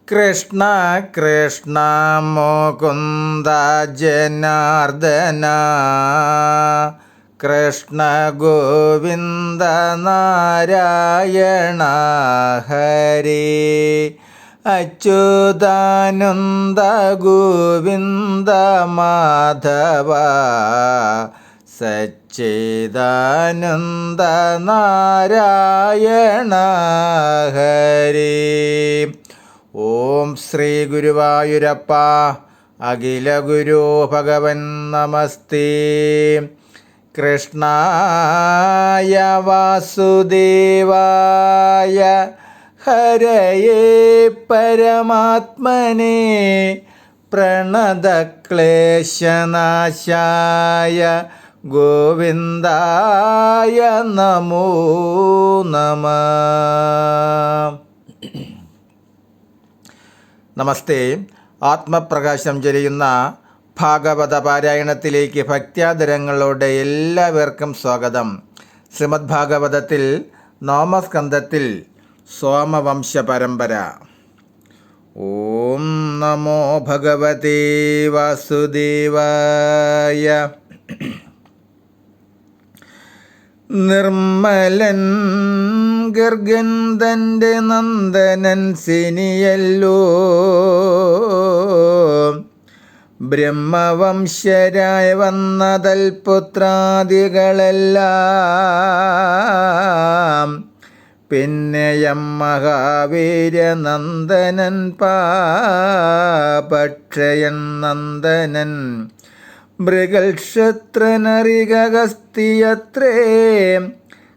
കൃഷ്ണ കൃഷ്ണ മുകുന്ദ ജനാർദ്ദന കൃഷ്ണ ഗോവിന്ദ നാരായണ ഹരി അച്യുതാനന്ദ ഗോവിന്ദ മാധവ സച്ചിദാനന്ദ നാരായണ ഹരി. ഓം ശ്രീ ഗുരുവായൂരപ്പ അഖില ഗുരു ഭഗവൻ നമസ്തേ. കൃഷ്ണായ വാസുദേവായ ഹരയേ പരമാത്മനേ പ്രണതക്ലേശനാശായ ഗോവിന്ദായ നമോ നമഃ. നമസ്തേ. ആത്മപ്രകാശം ചൊരിയുന്ന ഭാഗവത പാരായണത്തിലേക്ക് ഭക്ത്യാദരങ്ങളോടെ എല്ലാവർക്കും സ്വാഗതം. ശ്രീമദ് ഭാഗവതത്തിൽ നാമസ്കന്ധത്തിൽ സോമവംശ പരമ്പര. ഓം നമോ ഭഗവതേ വാസുദേവായ. നിർമ്മലൻ ഗർഗന്ധൻ്റെ നന്ദനൻ സിനിയല്ലോ ബ്രഹ്മവംശരായി വന്നതൽ പുത്രാദികളെല്ലാം പിന്നെയം മഹാവീര്യനന്ദനൻ പാപക്ഷയൻ നന്ദനൻ മൃഗൽക്ഷത്രനറികസ്തിയത്രേ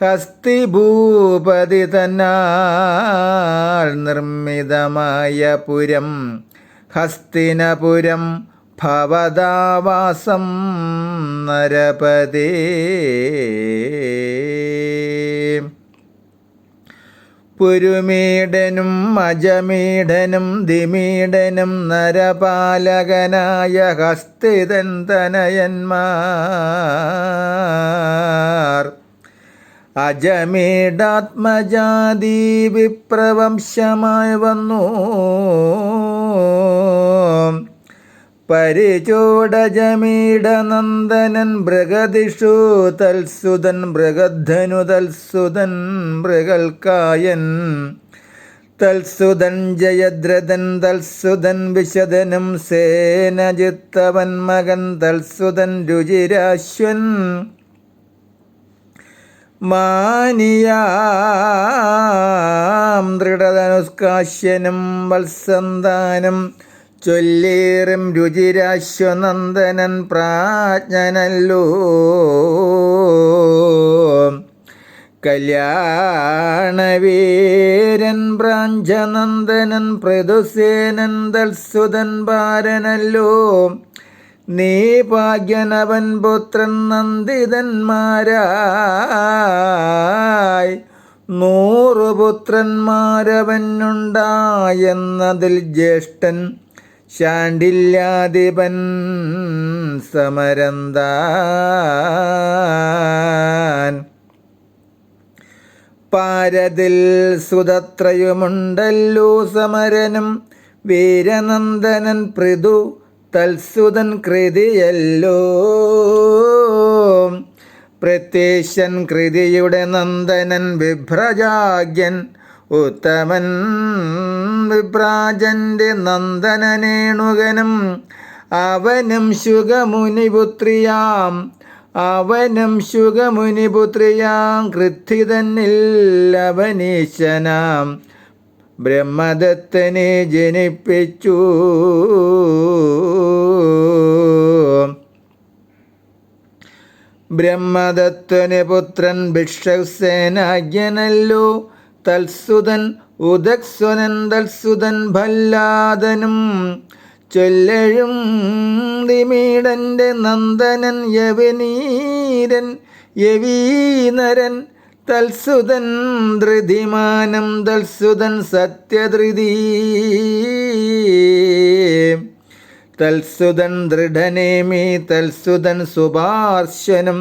ഹസ്തിഭൂപതി തന്നാൽ നിർമ്മിതമായ പുരം ഹസ്തിനപുരം ഭവദാവാസം നരപതേ. പുരുമീഡനും അജമീഡനും ദിമീഡനും നരപാലകനായ ഹസ്തിതൻ തനയന്മാർ അജമീഡാത്മജാതി വിപ്രവംശമായി വന്നു. പരിചോടജമീഡനന്ദനൻ മൃഗദിഷു തൽസുതൻ മൃഗധനു തൽസുതൻ മൃഗൽക്കായൻ തൽസുതൻ ജയദ്രഥൻ തൽസുതൻ വിശദനും സേനജിത്തവൻ മകൻ തൽസുതൻ രുചിരാശ്വൻ മാനിയാം ദൃഢധനുഷ്കാശ്യനും വത്സന്താനം ചൊല്ലേറും രുചിരാശ്വനന്ദനൻ പ്രാജ്ഞനല്ലോ. കല്യാണവീരൻ പ്രാഞ്ചനന്ദനൻ പൃഥുസേനൻ തൽസുതൻ ഭാരനല്ലോ. നീ ഭാഗ്യനവൻ പുത്രൻ നന്ദിതന്മാരായി 100 പുത്രന്മാരവനുണ്ടായെന്നതിൽ ജ്യേഷ്ഠൻ ശാണ്ഡില്യാധിപൻ സമരന്താൻ. പാരതിൽ സുതത്രയുമുണ്ടല്ലോ സമരനും വീരനന്ദനൻ പൃഥു തൽസുതൻ കൃതിയല്ലോ. പ്രത്യേശൻ കൃതിയുടെ നന്ദനൻ വിഭ്രജാഗ്യൻ ഉത്തമൻ വിഭ്രാജന്റെ നന്ദനനേണുകനും അവനും ശുഗമുനിപുത്രിയാം കൃത്യതന്നിൽ അവനീശനാം ബ്രഹ്മദത്തനെ ജനിപ്പിച്ചു. ബ്രഹ്മദത്തന് പുത്രൻ ഭിക്ഷസേനാജ്ഞനല്ലോ. തൽസുതൻ ഉദക്സ്വനൻ തൽസുതൻ ഭല്ലാദനും ചൊല്ലഴും ദിമീഡന്റെ നന്ദനൻ യവീനരൻ തൽസുതൻ ധൃതിമാനം തൽസുതൻ സത്യധൃതി തൽസുതൻ ദൃഢനേമി തൽസുതൻ സുപാർശനം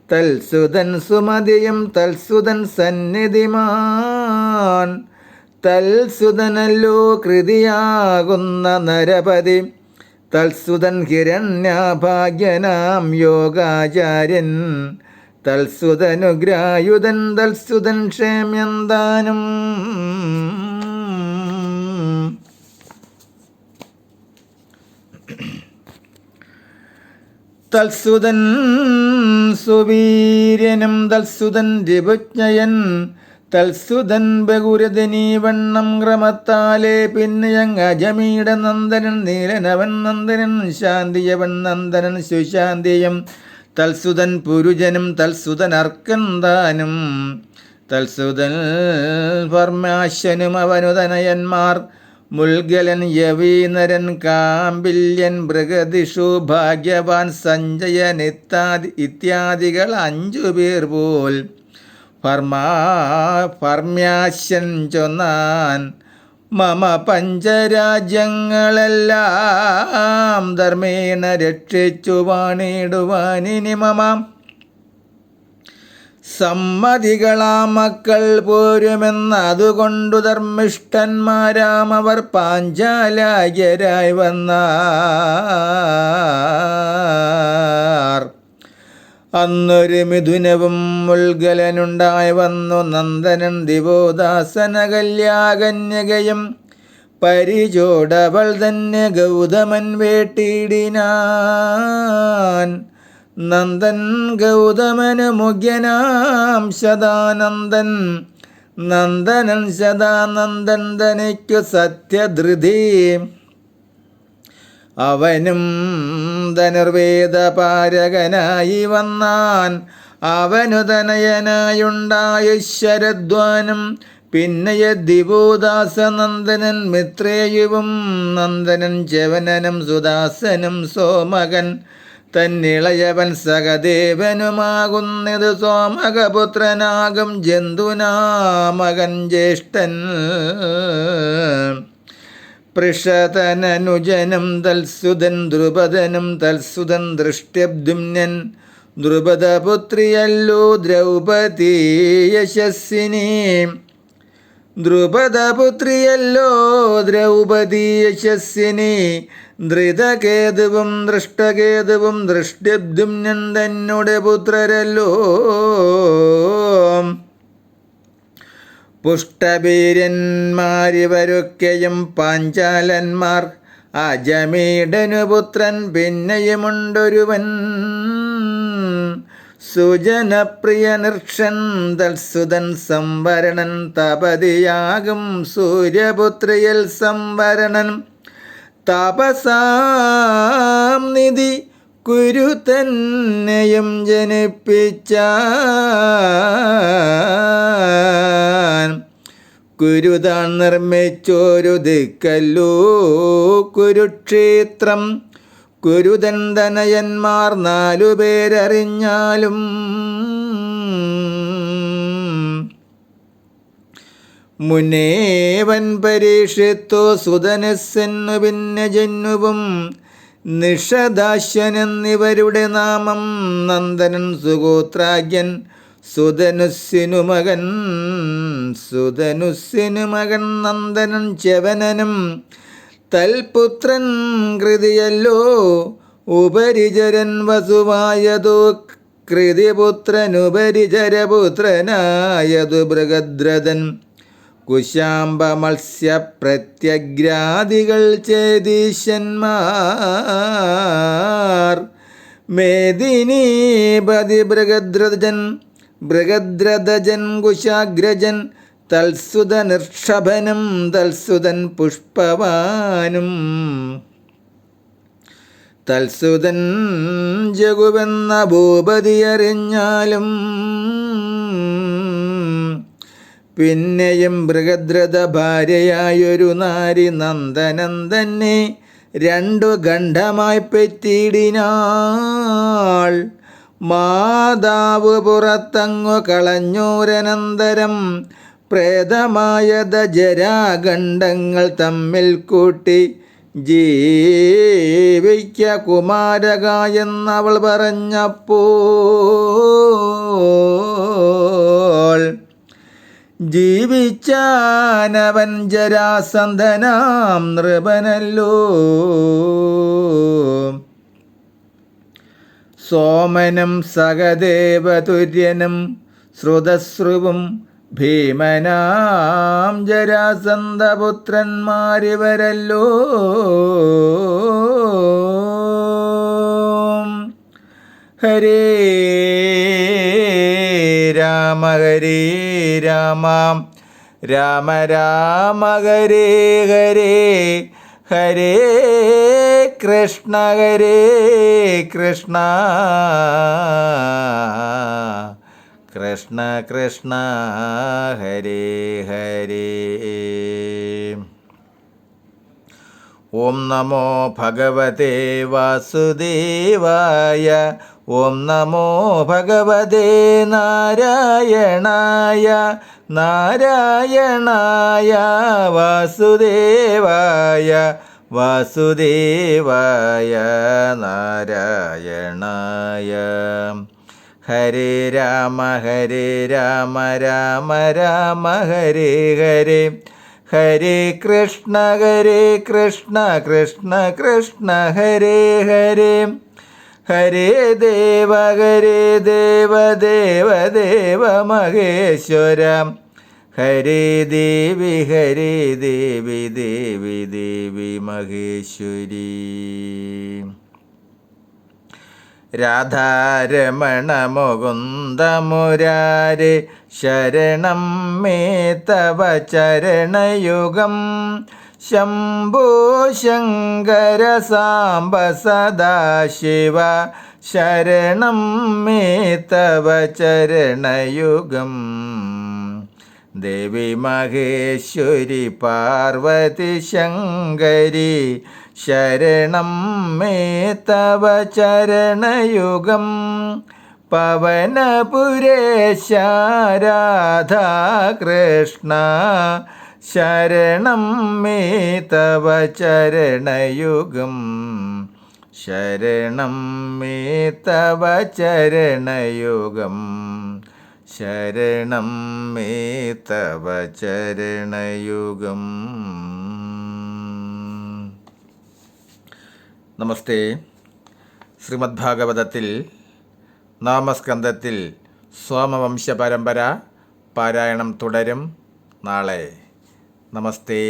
തൽസുതൻ സുമതിയും തൽസുതൻ സന്നിധിമാൻ തൽസുതനല്ലോ കൃതിയാകുന്ന നരപതി തൽസുതൻ ഹിരണ്യഭാഗ്യനാം യോഗാചാര്യൻ തൽസുതനുഗ്രായുധൻ തൽസുതൻ ക്ഷേമ്യന്താനും. തൽസുതൻ സുവീര്യനും തൽസുതൻ രിപുജ്ഞയൻ തൽസുതൻ ബഹുരഥനീ വണ്ണം ക്രമത്താലേ പിന്നെയങ് അജമീട നന്ദനൻ നീലനവൻ നന്ദനൻ ശാന്തിയവൻ നന്ദനൻ സുശാന്തിയും തൽസുതൻ പുരുജനും തൽസുതൻ അർക്കന്താനും തൽസുതൻ പർമാശനും അവനുതനയന്മാർ മുൽഗലൻ യവീനരൻ കാമ്പില്യൻ ബൃഗദിഷു ഭാഗ്യവാൻ സഞ്ജയൻ ഇത്യാദികൾ 5 പേർ പോൽ പർമ്യാശൻ ചൊന്നാൻ മമ പഞ്ചരാജ്യങ്ങളെല്ലാം ധർമ്മേണ രക്ഷിച്ചു വാണിടുവാനിനി മമ സമ്മതികളാ മക്കൾ പോരുമെന്നതുകൊണ്ടു ധർമ്മിഷ്ഠന്മാരാം അവർ പാഞ്ചാലായരായി വന്നാർ. അന്നൊരു മിഥുനവും മുൽഗലനുണ്ടായി വന്നു നന്ദനൻ ദിവോദാസനകല്യാകന്യകയും പരിചോടവൾ തന്നെ ഗൗതമൻ വേട്ടിയിടിനാൻ. നന്ദൻ ഗൗതമന് മുഖ്യനാം ശതാനന്ദൻ നന്ദനൻ ശതാനന്ദൻ തനിക്കു സത്യധൃതി അവനും ധനുർവേദപാരകനായി വന്നാൻ. അവനു തനയനായുണ്ടായ ശരദ്വാനും പിന്നയ ദിവോദാസനന്ദനൻ മിത്രേയുവും നന്ദനൻ ചവനനും സുദാസനും സോമകൻ തന്നിളയവൻ സഹദേവനുമാകുന്നത് സോമകപുത്രനാകും ജന്തുനാമകൻ ജ്യേഷ്ഠൻ. പൃഷതനനുജനും തൽസുതൻ ദ്രുപദനും തൽസുതൻ ദൃഷ്ടബ്ദുമ്നൻ ദ്രുപദപുത്രിയല്ലോ ദ്രൗപദീ യശസ്വിനി. ദ്രുപദപുത്രിയല്ലോ ദ്രൗപദീ യശസ്വിനി. ധൃതകേതുവും ദൃഷ്ടകേതുവും ദൃഷ്ടബ്ദുമ്നൻ തന്നെ പുത്രരല്ലോ. പുഷ്ടവീര്യന്മാരിവരൊക്കെയും പാഞ്ചാലന്മാർ. അജമീടനു പുത്രൻ പിന്നെയുമുണ്ടൊരുവൻ സുജനപ്രിയ നിർക്ഷൻ തൽസുതൻ സംവരണൻ തപതിയാകും സൂര്യപുത്രിയൽ സംവരണൻ. തപസാം നിധി കുരു തന്നെയും ജനിപ്പിച്ചാൻ. കുരുതാൻ നിർമ്മിച്ചൊരു ദിക്കല്ലോ കുരുക്ഷേത്രം. കുരുതൻ തനയന്മാർ 4 പേരറിഞ്ഞാലും മുനേവൻ പരീക്ഷിത്തോ സുതനസ്സെന്നു പിന്നെ ജന്നുവും നിഷദാശ്വനെന്നിവരുടെ നാമം. നന്ദനൻ സുഗോത്രാഗ്യൻ സുതനുസ്സിനു മകൻ നന്ദനൻ ചവനനും തൽപുത്രൻ കൃതിയല്ലോ ഉപരിചരൻ വസുവായതു. കൃതിപുത്രനുപരിചരപുത്രനായതു ബൃഹദ്രഥൻ. കുശാംബ മത്സ്യ പ്രത്യഗ്രാദികൾ ചേതീശന്മാർ. മേദിനീപതി ബൃഹദ്രഥജൻ കുശാഗ്രജൻ തൽസുതനിർഷഭനും തൽസുതൻ പുഷ്പവാനും. തൽസുതൻ ജഗുവെന്ന ഭൂപതി അറിഞ്ഞാലും പിന്നെയും ബൃഹദ്രഥ ഭാര്യയായൊരു നാരി നന്ദനൻ തന്നെ 2 ഖണ്ഡമായി പെറ്റിടിനാൾ. മാതാവ് പുറത്തങ്ങു കളഞ്ഞോരനന്തരം പ്രേതമായത ജരാഖണ്ഡങ്ങൾ തമ്മിൽ കൂട്ടി ജീവിക്ക കുമാരക എന്നവൾ പറഞ്ഞപ്പോൾ ജീവിച്ചാനവൻ ജരാസന്ധനാം നൃപനല്ലോ. സോമനും സഹദേവതുര്യനും ശ്രുതശ്രുവും ഭീമനാം ജരാസന്ധപുത്രന്മാരിവരല്ലോ. ഹരേ രാമ ഹരേ രാമ രാമ രാമ ഹരേ ഹരേ ഹരേ കൃഷ്ണ കൃഷ്ണ കൃഷ്ണ കൃഷ്ണ ഹരേ ഹരേ. ഓം നമോ ഭഗവതേ വാസുദേവായ. ഓം നമോ ഭഗവതേ നാരായണായ. നാരായണായ വാസുദേവായ. വാസുദേവായ നാരായണായ. ഹരേ രാമ രാമ രാമ ഹരേ ഹരേ. ഹരേ കൃഷ്ണ കൃഷ്ണ കൃഷ്ണ ഹരേ ഹരേ. ഹരേ ദേവ ദേവ ദേവ മഹേശ്വര. ഹരേ ദേവി ദേവി ദേവി മഹേശ്വരി. രാധാരമണ മുകുന്ദ മുരാരേ ശരണം മേ തവ ചരണയുഗം. ശംഭോ ശങ്കര സാംബ സദാശിവ ശരണം മേ തവ ചരണയുഗം. ദേവി മഹേശ്വരി പാർവതി ശങ്കരി ശരണം മേ തവ ചരണയുഗം. പവനപുരേശ രാധാകൃഷ്ണ ശരണം മേ തവ ചരണയുഗം. ശരണം മേ തവ ചരണയുഗം. ശരണം മേ തവ ചരണയുഗം. നമസ്തേ. ശ്രീമദ്ഭാഗവതത്തിൽ നാമസ്കന്ധത്തിൽ സോമവംശ പരമ്പര പാരായണം തുടരും നാളെ. നമസ്തേ.